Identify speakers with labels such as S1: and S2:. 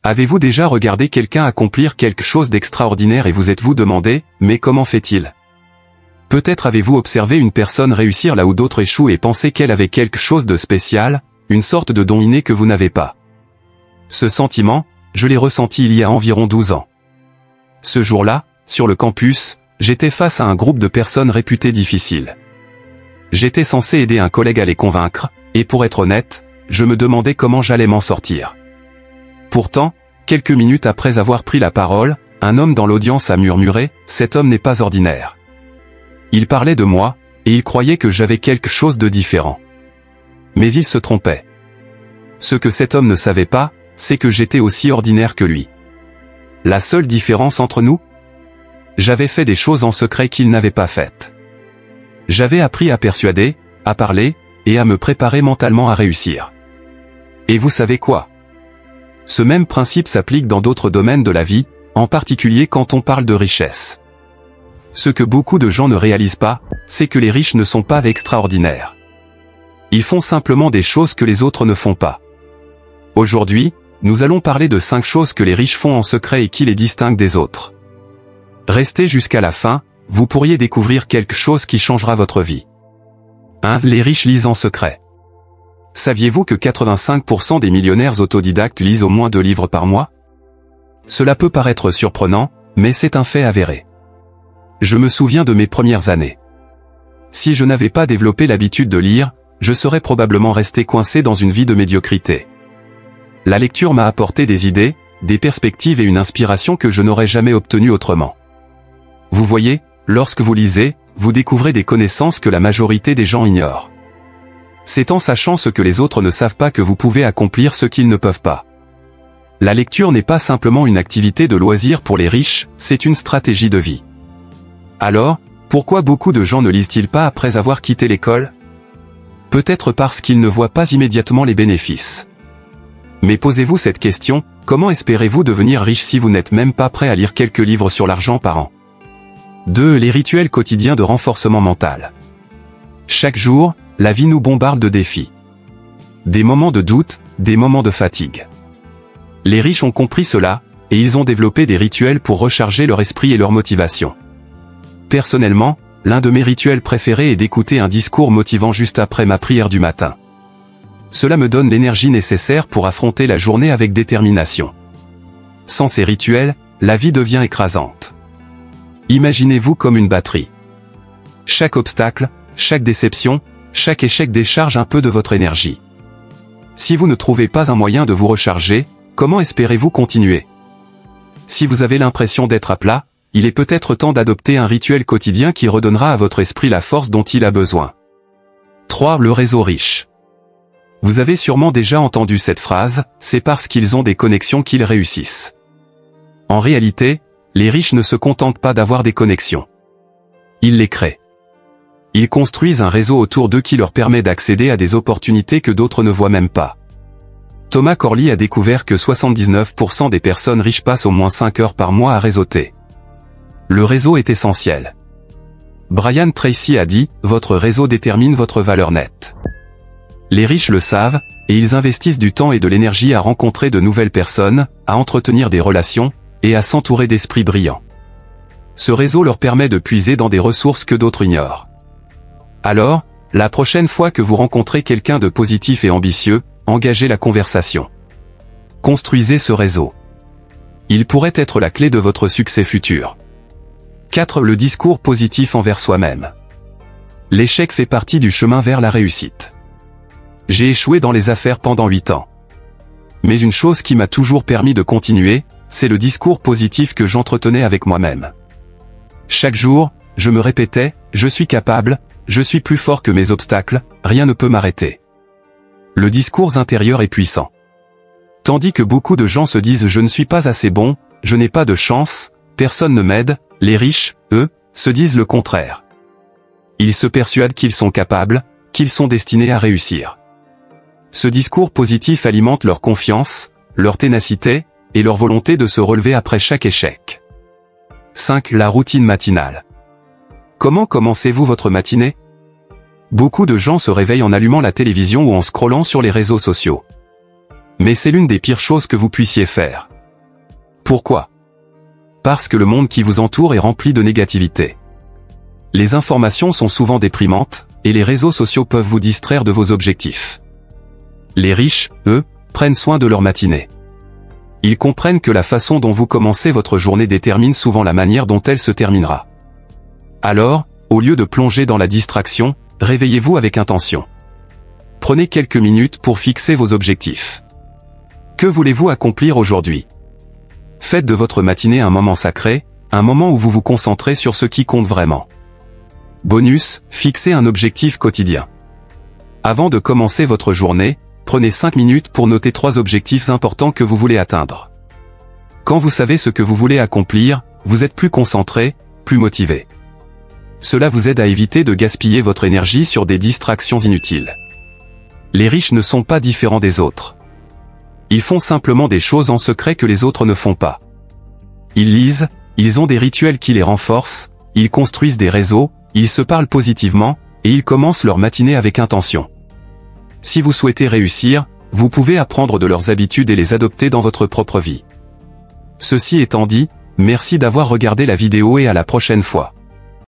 S1: Avez-vous déjà regardé quelqu'un accomplir quelque chose d'extraordinaire et vous êtes-vous demandé, mais comment fait-il? Peut-être avez-vous observé une personne réussir là où d'autres échouent et pensé qu'elle avait quelque chose de spécial, une sorte de don inné que vous n'avez pas. Ce sentiment, je l'ai ressenti il y a environ 12 ans. Ce jour-là, sur le campus, j'étais face à un groupe de personnes réputées difficiles. J'étais censé aider un collègue à les convaincre, et pour être honnête, je me demandais comment j'allais m'en sortir. Pourtant, quelques minutes après avoir pris la parole, un homme dans l'audience a murmuré « Cet homme n'est pas ordinaire ». Il parlait de moi, et il croyait que j'avais quelque chose de différent. Mais il se trompait. Ce que cet homme ne savait pas, c'est que j'étais aussi ordinaire que lui. La seule différence entre nous? J'avais fait des choses en secret qu'il n'avait pas faites. J'avais appris à persuader, à parler, et à me préparer mentalement à réussir. Et vous savez quoi? Ce même principe s'applique dans d'autres domaines de la vie, en particulier quand on parle de richesse. Ce que beaucoup de gens ne réalisent pas, c'est que les riches ne sont pas extraordinaires. Ils font simplement des choses que les autres ne font pas. Aujourd'hui, nous allons parler de 5 choses que les riches font en secret et qui les distinguent des autres. Restez jusqu'à la fin, vous pourriez découvrir quelque chose qui changera votre vie. 1. Les riches lisent en secret. Saviez-vous que 85% des millionnaires autodidactes lisent au moins 2 livres par mois? Cela peut paraître surprenant, mais c'est un fait avéré. Je me souviens de mes premières années. Si je n'avais pas développé l'habitude de lire, je serais probablement resté coincé dans une vie de médiocrité. La lecture m'a apporté des idées, des perspectives et une inspiration que je n'aurais jamais obtenues autrement. Vous voyez, lorsque vous lisez, vous découvrez des connaissances que la majorité des gens ignorent. C'est en sachant ce que les autres ne savent pas que vous pouvez accomplir ce qu'ils ne peuvent pas. La lecture n'est pas simplement une activité de loisir pour les riches, c'est une stratégie de vie. Alors, pourquoi beaucoup de gens ne lisent-ils pas après avoir quitté l'école? Peut-être parce qu'ils ne voient pas immédiatement les bénéfices. Mais posez-vous cette question, comment espérez-vous devenir riche si vous n'êtes même pas prêt à lire quelques livres sur l'argent par an? 2. Les rituels quotidiens de renforcement mental. Chaque jour, la vie nous bombarde de défis. Des moments de doute, des moments de fatigue. Les riches ont compris cela, et ils ont développé des rituels pour recharger leur esprit et leur motivation. Personnellement, l'un de mes rituels préférés est d'écouter un discours motivant juste après ma prière du matin. Cela me donne l'énergie nécessaire pour affronter la journée avec détermination. Sans ces rituels, la vie devient écrasante. Imaginez-vous comme une batterie. Chaque obstacle, chaque déception, chaque échec décharge un peu de votre énergie. Si vous ne trouvez pas un moyen de vous recharger, comment espérez-vous continuer? Si vous avez l'impression d'être à plat, il est peut-être temps d'adopter un rituel quotidien qui redonnera à votre esprit la force dont il a besoin. 3. Le réseau riche. Vous avez sûrement déjà entendu cette phrase, c'est parce qu'ils ont des connexions qu'ils réussissent. En réalité, les riches ne se contentent pas d'avoir des connexions. Ils les créent. Ils construisent un réseau autour d'eux qui leur permet d'accéder à des opportunités que d'autres ne voient même pas. Thomas Corley a découvert que 79% des personnes riches passent au moins 5 heures par mois à réseauter. Le réseau est essentiel. Brian Tracy a dit « Votre réseau détermine votre valeur nette ». Les riches le savent, et ils investissent du temps et de l'énergie à rencontrer de nouvelles personnes, à entretenir des relations, et à s'entourer d'esprits brillants. Ce réseau leur permet de puiser dans des ressources que d'autres ignorent. Alors, la prochaine fois que vous rencontrez quelqu'un de positif et ambitieux, engagez la conversation. Construisez ce réseau. Il pourrait être la clé de votre succès futur. 4. Le discours positif envers soi-même. L'échec fait partie du chemin vers la réussite. J'ai échoué dans les affaires pendant 8 ans. Mais une chose qui m'a toujours permis de continuer, c'est le discours positif que j'entretenais avec moi-même. Chaque jour, je me répétais, je suis capable, je suis plus fort que mes obstacles, rien ne peut m'arrêter. Le discours intérieur est puissant. Tandis que beaucoup de gens se disent je ne suis pas assez bon, je n'ai pas de chance, personne ne m'aide, les riches, eux, se disent le contraire. Ils se persuadent qu'ils sont capables, qu'ils sont destinés à réussir. Ce discours positif alimente leur confiance, leur ténacité, et leur volonté de se relever après chaque échec. 5. La routine matinale. Comment commencez-vous votre matinée? Beaucoup de gens se réveillent en allumant la télévision ou en scrollant sur les réseaux sociaux. Mais c'est l'une des pires choses que vous puissiez faire. Pourquoi? Parce que le monde qui vous entoure est rempli de négativité. Les informations sont souvent déprimantes, et les réseaux sociaux peuvent vous distraire de vos objectifs. Les riches, eux, prennent soin de leur matinée. Ils comprennent que la façon dont vous commencez votre journée détermine souvent la manière dont elle se terminera. Alors, au lieu de plonger dans la distraction, réveillez-vous avec intention. Prenez quelques minutes pour fixer vos objectifs. Que voulez-vous accomplir aujourd'hui? Faites de votre matinée un moment sacré, un moment où vous vous concentrez sur ce qui compte vraiment. Bonus, fixez un objectif quotidien. Avant de commencer votre journée, prenez 5 minutes pour noter 3 objectifs importants que vous voulez atteindre. Quand vous savez ce que vous voulez accomplir, vous êtes plus concentré, plus motivé. Cela vous aide à éviter de gaspiller votre énergie sur des distractions inutiles. Les riches ne sont pas différents des autres. Ils font simplement des choses en secret que les autres ne font pas. Ils lisent, ils ont des rituels qui les renforcent, ils construisent des réseaux, ils se parlent positivement, et ils commencent leur matinée avec intention. Si vous souhaitez réussir, vous pouvez apprendre de leurs habitudes et les adopter dans votre propre vie. Ceci étant dit, merci d'avoir regardé la vidéo et à la prochaine fois.